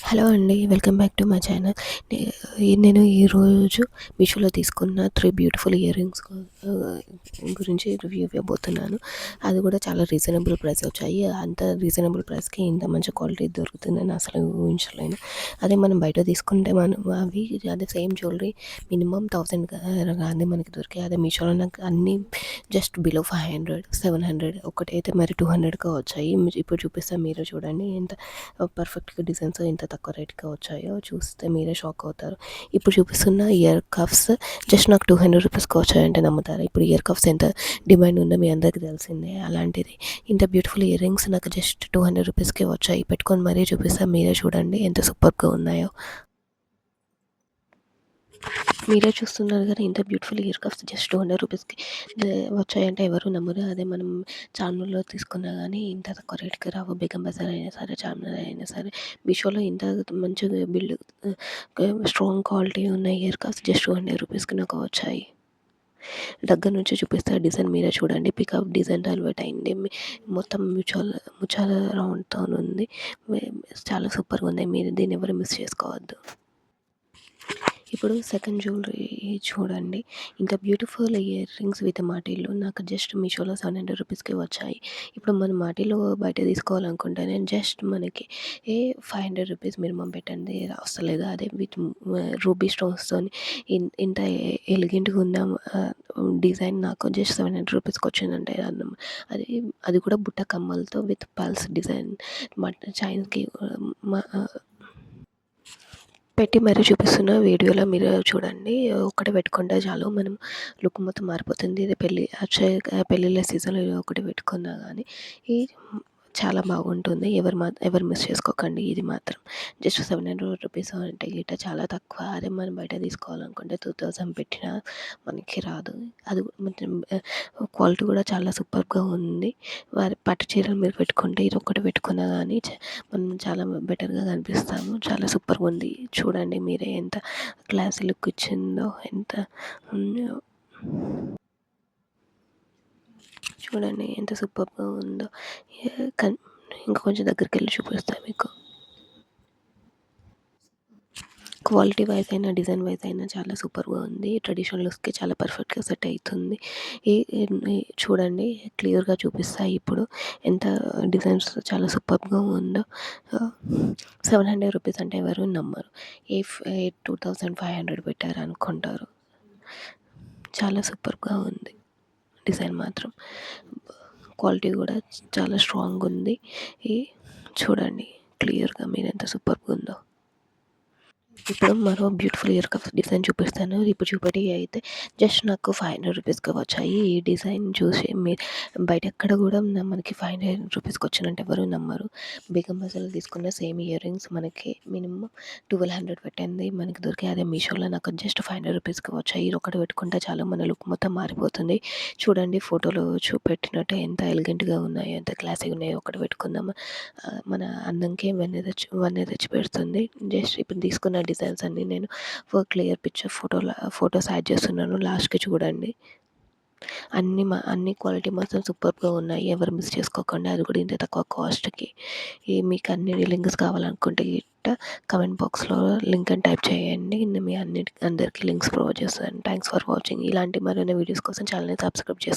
Hello అండి. Welcome back to my channel. నే నేను ఈరోజు మీషోలో తీసుకున్న 3 బ్యూటిఫుల్ ఇయర్ రింగ్స్ గురించి రివ్యూ ఇవ్వబోతున్నాను. అది కూడా చాలా రీజనబుల్ ప్రైస్ వచ్చాయి. అంత రీజనబుల్ ప్రైస్‌కి ఇంత మంచి క్వాలిటీ దొరుకుతుందని అసలు ఊహించలేను. అదే మనం బయట తీసుకుంటే అదే సేమ్ జ్యువెలరీ మినిమమ్ 1000 గాని మనకి దొరికాయి. అదే మీషోలో నాకు అన్నీ జస్ట్ బిలో 500, 700 ఒకటైతే మరి 200కి వచ్చాయి. ఇప్పుడు చూపిస్తా మీరే చూడండి ఎంత పర్ఫెక్ట్‌గా డిజైన్స్ ఎంత తక్కువ రేట్‌కి వచ్చాయో చూస్తే మీరే షాక్ అవుతారు. ఇప్పుడు చూపిస్తున్న ఇయర్ కఫ్స్ జస్ట్ నాకు 200 రూపీస్‌కి వచ్చాయంటే నమ్ముతారా? ఇప్పుడు ఇయర్ కఫ్స్ ఎంత డిమాండ్ ఉందో మీ అందరికీ తెలిసిందే. అలాంటిది ఇంత బ్యూటిఫుల్ ఇయర్ రింగ్స్ నాకు జస్ట్ 200 రూపీస్‌కే వచ్చాయి. పెట్టుకొని మరీ చూపిస్తా మీరే చూడండి ఎంత సూపర్‌గా ఉన్నాయో. మీరే చూస్తున్నారు కదా ఇంత బ్యూటిఫుల్ ఇయర్ కప్స్ జస్ట్ 200 రూపీస్‌కి వచ్చాయంటే ఎవరు నమ్మరు. అదే మనం చార్మినార్‌లో తీసుకున్నా గానీ ఇంత తక్కువ రేట్‌కి రావు. బేగం బజార్ అయినా సరే, చార్మినార్ అయినా సరే, మీషోలో ఇంత మంచిగా స్ట్రాంగ్ క్వాలిటీ ఉన్న ఇయర్ కప్స్ జస్ట్ 200 రూపీస్‌కి నాకు వచ్చాయి. దగ్గర నుంచి చూపిస్తే డిజైన్ మీరే చూడండి. పికాక్ డిజైన్ హైలైట్ అయింది. మొత్తం ముత్యాల రౌండ్‌తోనుంది. చాలా సూపర్‌గా ఉంది. మీరు దీన్ని ఎవరు మిస్ చేసుకోవద్దు. ఇప్పుడు సెకండ్ జ్యువెలరీ చూడండి. ఇంత బ్యూటిఫుల్ ఇయర్ రింగ్స్ విత్ మాటీలు నాకు జస్ట్ మీషోలో 700 రూపీస్‌కి వచ్చాయి. ఇప్పుడు మనం మాటీలో బయట తీసుకోవాలనుకుంటేనే జస్ట్ మనకి 500 రూపీస్ మినిమమ్ పెట్టండి వస్తలేదు. అదే విత్ రూబీ స్టోన్స్‌తోని ఇంత ఎలిగెంట్‌గా ఉన్న డిజైన్ నాకు జస్ట్ 700 రూపీస్‌కి వచ్చిందంటే అర్థం. అది అది కూడా బుట్ట కమ్మలతో విత్ పర్ల్స్ డిజైన్ చైన్‌కి పెట్టి మరీ చూపిస్తున్న వీడియోలో మీరు చూడండి. ఒక్కటి పెట్టుకుంటే చాలు మనం లుక్ మొత్తం మారిపోతుంది. ఇది పెళ్ళిళ్ళ సీజన్‌లో ఇది ఒకటి పెట్టుకున్నా గానీ ఈ చాలా బాగుంటుంది. ఎవరు మిస్ చేసుకోకండి ఇది మాత్రం. జస్ట్ 700 రూపీస్ అంటే గిట్ట చాలా తక్కువ. అదే మనం బయట తీసుకోవాలనుకుంటే 2000 పెట్టినా మనకి రాదు. అది కొంచెం క్వాలిటీ కూడా చాలా సూపర్‌గా ఉంది. పట్టు చీరలు మీరు పెట్టుకుంటే ఇది ఒక్కటి పెట్టుకున్నా గానీ మనం చాలా బెటర్‌గా కనిపిస్తాము. చాలా సూపర్‌గా ఉంది. చూడండి మీరే ఎంత క్లాసీ లుక్ ఇచ్చిందో ఎంత ఉందో. చూడండి ఎంత సూపర్‌గా ఉందో. కన్ ఇంకా కొంచెం దగ్గరికెళ్ళి చూపిస్తా మీకు. క్వాలిటీ వైస్ అయినా, డిజైన్ వైస్ అయినా చాలా సూపర్‌గా ఉంది. ట్రెడిషనల్ లుక్స్‌కి చాలా పర్ఫెక్ట్‌గా సెట్ అయితుంది. ఈ ఈ చూడండి క్లియర్‌గా చూపిస్తా ఇప్పుడు ఎంత డిజైన్స్ చాలా సూపర్‌గా ఉందో. 700 రూపీస్ అంటే ఎవరు నమ్మరు. 2500 పెట్టారనుకుంటారు. చాలా సూపర్‌గా ఉంది. డిజైన్ మాత్రం. క్వాలిటీ కూడా చాలా స్ట్రాంగుంది. ఈ చూడండి క్లియర్‌గా మీరెంత సూపర్‌గా ఉందో. ఇప్పుడు మరో బ్యూటిఫుల్ ఇయర్ కప్స్ డిజైన్ చూపిస్తాను. ఇప్పుడు చూపేటియి అయితే జస్ట్ నాకు 500 రూపీస్‌కి వచ్చాయి. ఈ డిజైన్ చూసి బయట ఎక్కడ కూడా మనకి 500 రూపీస్‌కి వచ్చినంటే ఎవరు నమ్మరు. బేగం బజార్‌లో తీసుకున్న సేమ్ ఇయర్ రింగ్స్ మనకి మినిమమ్ 1200 పెట్టింది మనకి దొరికాయి. అదే మీషోలో నాకు జస్ట్ 500 రూపీస్‌కి వచ్చాయి. ఇది ఒకటి పెట్టుకుంటే చాలు మన లుక్ మొత్తం మారిపోతుంది. చూడండి ఫోటోలో చూపెట్టినట్టు ఎంత ఎలిగెంట్‌గా ఉన్నాయో, ఎంత క్లాసీగా ఉన్నాయో ఒకటి పెట్టుకుందాం. మన అందంకి వన్నె తెచ్చి పెడుతుంది. జస్ట్ ఇప్పుడు తీసుకున్న డిజైన్స్ అన్నీ నేను క్లియర్ పిక్చర్ ఫోటోస్ యాడ్ చేస్తున్నాను. లాస్ట్‌కి చూడండి. అన్ని క్వాలిటీ మాత్రం సూపర్బ్‌గా ఉన్నాయి. ఎవరు మిస్ చేసుకోకండి. అది కూడా ఇంత తక్కువ కాస్ట్‌కి. మీకు అన్ని లింక్స్ కావాలనుకుంటే గిట్ట కామెంట్ బాక్స్‌లో లింక్ అని టైప్ చేయండి. నేను మీ అందరికీ లింక్స్ ప్రొవైడ్ చేస్తాను. Thanks for watching. ఇలాంటి మరిన్ని వీడియోస్ కోసం ఛానల్‌ని సబ్స్క్రైబ్ చేసుకోండి.